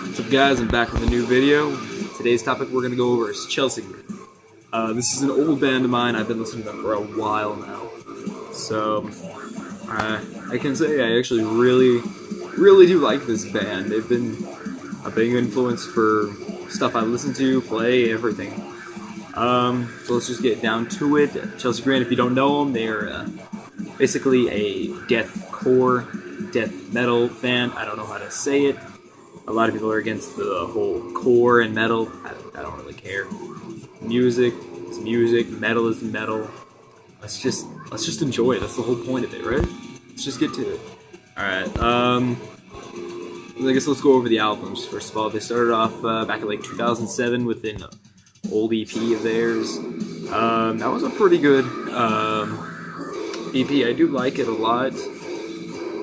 What's up, guys? I'm back with a new video. Today's topic we're going to go over is Chelsea Grin. This is an old band of mine. I've been listening to them for a while now. So, I can say I actually really do like this band. They've been a big influence for stuff I listen to, play, everything. So let's just get down to it. Chelsea Grin, if you don't know them, they're basically a deathcore, death metal band. I don't know how to say it. A lot of people are against the whole core and metal. I don't really care. Music is music. Metal is metal. Let's just enjoy it. That's the whole point of it, right? Let's just get to it. All right. I guess let's go over the albums. First of all, they started off back in like 2007 with an old EP of theirs. That was a pretty good EP. I do like it a lot,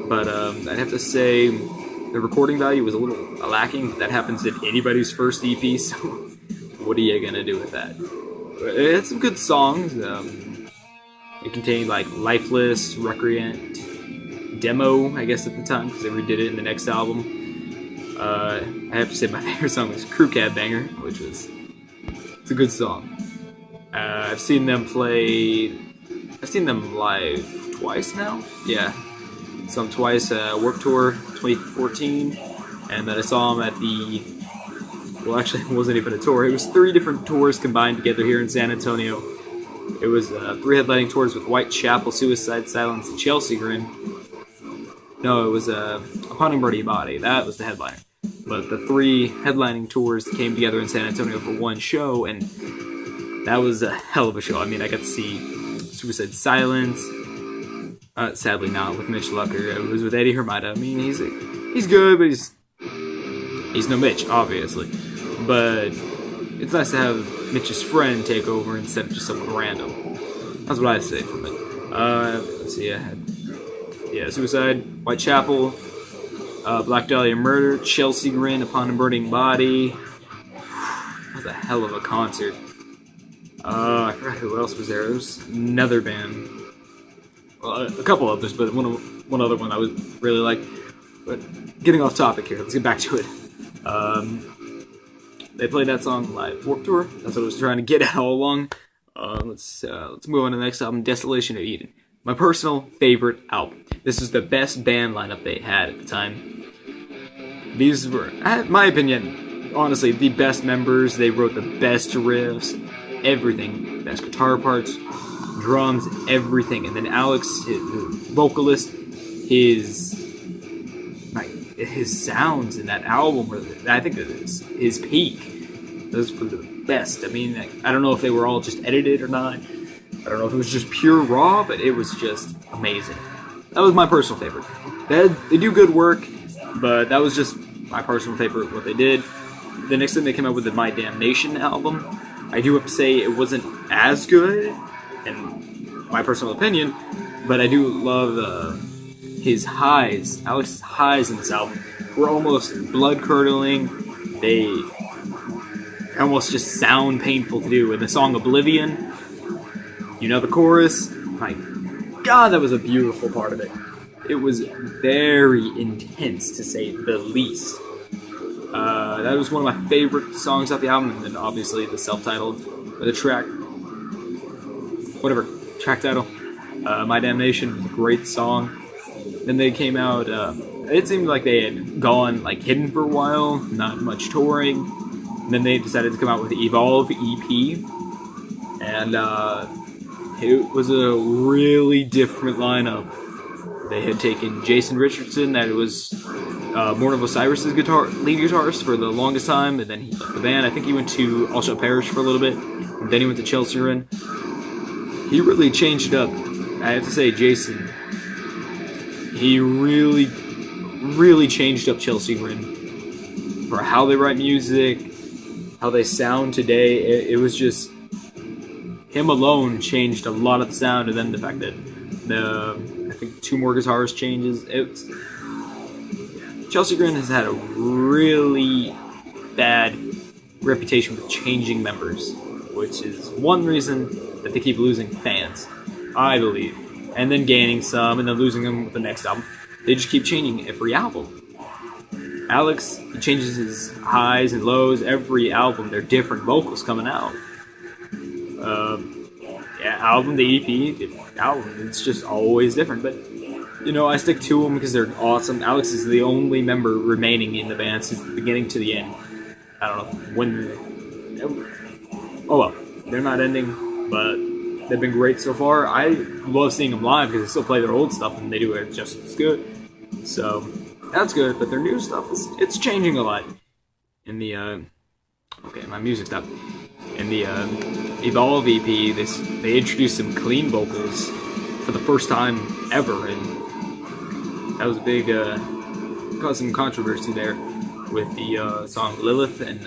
but I'd have to say the recording value was a little lacking. That happens in anybody's first EP, so what are you gonna do with that? But it had some good songs. It contained like Lifeless, Recreant, Demo, I guess at the time, because they redid it in the next album. I have to say my favorite song was Crew Cab Banger, which was it's a good song. I've seen them live twice now. Yeah, saw them twice. Warped Tour 2014, and then I saw them at the. Well, actually, it wasn't even a tour. It was 3 different tours combined together here in San Antonio. It was 3 headlining tours with Whitechapel, Suicide Silence, and Chelsea Grin. No, it was Upon and Birdie Body. That was the headliner. But the 3 headlining tours came together in San Antonio for one show, and that was a hell of a show. I mean, I got to see Suicide Silence. Sadly not with Mitch Lucker. It was with Eddie Hermida. I mean, he's good, but he's no Mitch, obviously. But it's nice to have Mitch's friend take over instead of just someone random. That's what I say from it. Let's see, I had Suicide, Whitechapel, Black Dahlia Murder, Chelsea Grin, Upon a Burning Body. That was a hell of a concert. I forgot who else was there. There was another band. Well, a couple others, but one other one I was really like. But getting off topic here, let's get back to it. They played that song live. Warped Tour. That's what I was trying to get at all along. Let's move on to the next album, Desolation of Eden. My personal favorite album. This is the best band lineup they had at the time. These were, in my opinion, honestly, the best members. They wrote the best riffs, everything. Best guitar parts, drums, everything. And then Alex, his vocalist, his sounds in that album were, I think, his peak. Those were the best. I mean, I don't know if they were all just edited or not. I don't know if it was just pure raw, but it was just amazing. That was my personal favorite. They do good work, but that was just my personal favorite, what they did. The next thing they came out with the My Damnation album. I do have to say it wasn't as good, in my personal opinion, but I do love his highs. Alex's highs in this album were almost blood-curdling. They almost just sound painful to do. In the song Oblivion, you know the chorus? My God, that was a beautiful part of it. It was very intense, to say the least. That was one of my favorite songs off the album, and then obviously the self-titled, or the track, whatever, track title. My Damnation was a great song. Then they came out, it seemed like they had gone like hidden for a while, not much touring. And then they decided to come out with the Evolve EP. And it was a really different lineup. They had taken Jason Richardson, that was Born of Osiris's lead guitarist for the longest time, and then he left the band. I think he went to All Shall Perish for a little bit, and then he went to Chelsea Grin. He really changed it up. I have to say, Jason, he really changed up Chelsea Grin for how they write music, how they sound today. It was just him alone changed a lot of the sound, and then the fact that I think 2 more guitarist changes. Chelsea Grin has had a really bad reputation with changing members, which is one reason that they keep losing fans, I believe, and then gaining some, and then losing them with the next album. They just keep changing every album. Alex, he changes his highs and lows every album. They're different vocals coming out. Yeah, album, the EP, the album, it's just always different. But, you know, I stick to them because they're awesome. Alex is the only member remaining in the band since the beginning to the end. I don't know when. Oh well, they're not ending, but they've been great so far. I love seeing them live because they still play their old stuff and they do it just as good. So that's good. But their new stuff it's changing a lot. In the okay, my music stopped. In the Evolve EP, they introduced some clean vocals for the first time ever, and that was a big caused some controversy there with the song Lilith and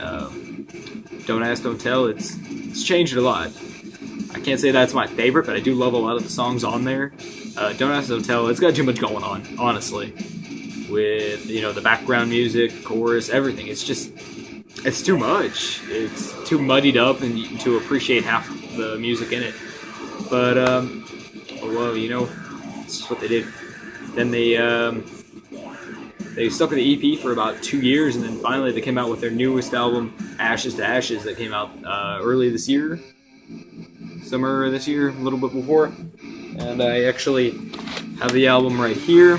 Don't Ask, Don't Tell. It's changed a lot. I can't say that's my favorite, but I do love a lot of the songs on there. Don't Ask, Don't Tell, it's got too much going on, honestly. With, you know, the background music, chorus, everything. It's too much. It's too muddied up and to appreciate half the music in it. But, well, you know, it's just what they did. Then they stuck with the EP for about 2 years, and then finally they came out with their newest album, Ashes to Ashes, that came out early this year. Summer this year, a little bit before. And I actually have the album right here.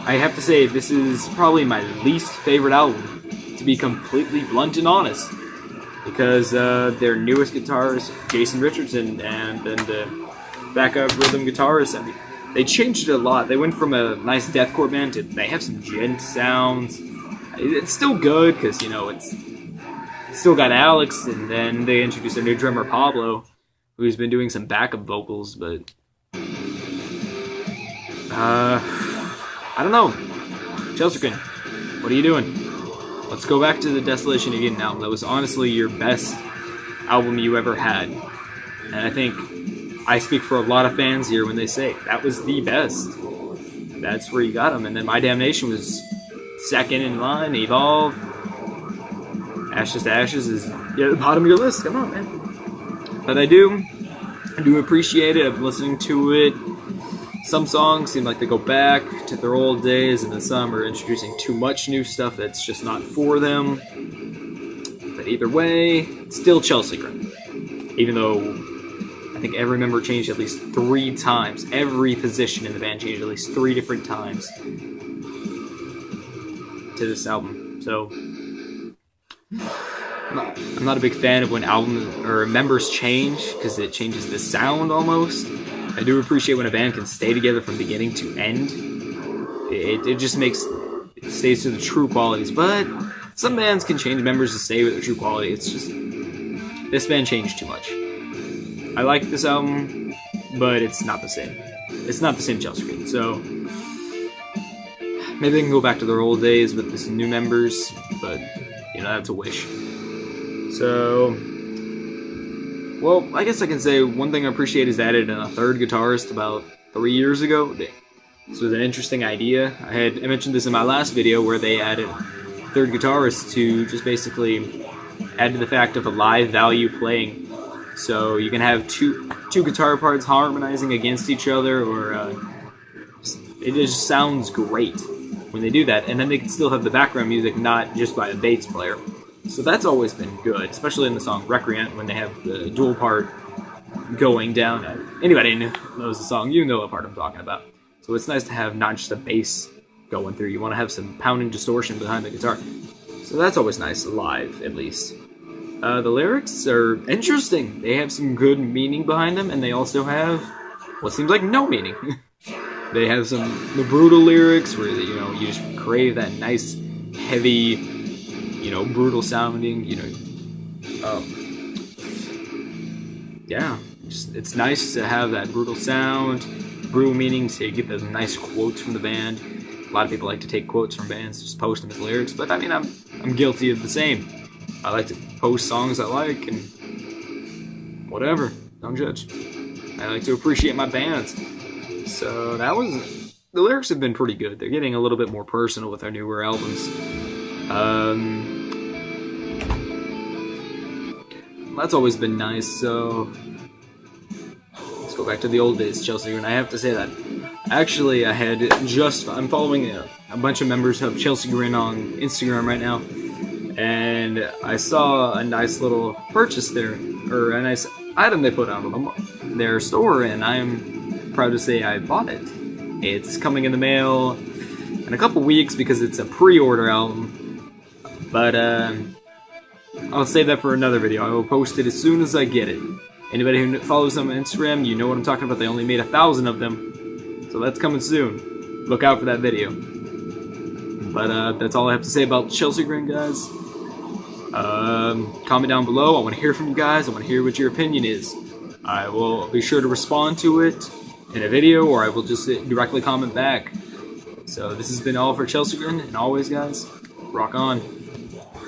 I have to say, this is probably my least favorite album, to be completely blunt and honest, because their newest guitarist, Jason Richardson, and then the backup rhythm guitarist, I mean, they changed it a lot. They went from a nice deathcore band to they have some gent sounds. It's still good because, you know, it's still got Alex, and then they introduced their new drummer Pablo, who's been doing some backup vocals, but I don't know. Chelsea, what are you doing? Let's go back to the Desolation of Eden album. That was honestly your best album you ever had. And I think I speak for a lot of fans here when they say that was the best. That's where you got them. And then My Damnation was second in line. Evolve. Ashes to Ashes is at the bottom of your list. Come on, man. But I do appreciate it. I'm listening to it. Some songs seem like they go back to their old days, and then some are introducing too much new stuff that's just not for them. But either way, it's still Chelsea Grin. Even though I think every member changed at least 3 times. Every position in the band changed at least 3 different times to this album. So I'm not a big fan of when albums or members change, because it changes the sound almost. I do appreciate when a band can stay together from beginning to end. It just makes it stays to the true qualities. But some bands can change members to stay with the true quality. It's just this band changed too much. I like this album, but it's not the same. It's not the same Chelsea Grin. So maybe they can go back to their old days with some new members, but you know, that's a wish. So, well, I guess I can say one thing I appreciate is they added a third guitarist about 3 years ago. This was an interesting idea. I mentioned this in my last video where they added a third guitarist to just basically add to the fact of a live value playing. So you can have two guitar parts harmonizing against each other, or it just sounds great when they do that. And then they can still have the background music not just by a bass player. So that's always been good, especially in the song Recreant when they have the dual part going down. Anybody who knows the song, you know what part I'm talking about. So it's nice to have not just a bass going through. You want to have some pounding distortion behind the guitar. So that's always nice, live at least. The lyrics are interesting. They have some good meaning behind them, and they also have what seems like no meaning. They have the brutal lyrics where, you know, you just crave that nice, heavy, you know, brutal sounding, you know. Yeah, it's nice to have that brutal sound, brutal meaning, to get those nice quotes from the band. A lot of people like to take quotes from bands, just post them as lyrics, but I mean, I'm guilty of the same. I like to post songs I like and whatever. Don't judge. I like to appreciate my bands. So the lyrics have been pretty good. They're getting a little bit more personal with our newer albums. That's always been nice. So let's go back to the old days, Chelsea. And I have to say that actually I'm following a bunch of members of Chelsea Grin on Instagram right now, and I saw a nice little purchase there, or a nice item they put on their store, and I'm proud to say I bought it. It's coming in the mail in a couple weeks because it's a pre-order album, but I'll save that for another video. I will post it as soon as I get it. Anybody who follows them on Instagram, you know what I'm talking about. They only made 1,000 of them, so that's coming soon. Look out for that video. But that's all I have to say about Chelsea Grin, guys. Comment down below. I want to hear from you guys. I want to hear what your opinion is. I will be sure to respond to it in a video, or I will just directly comment back. So this has been all for Chelsea Grin, and always, guys, rock on.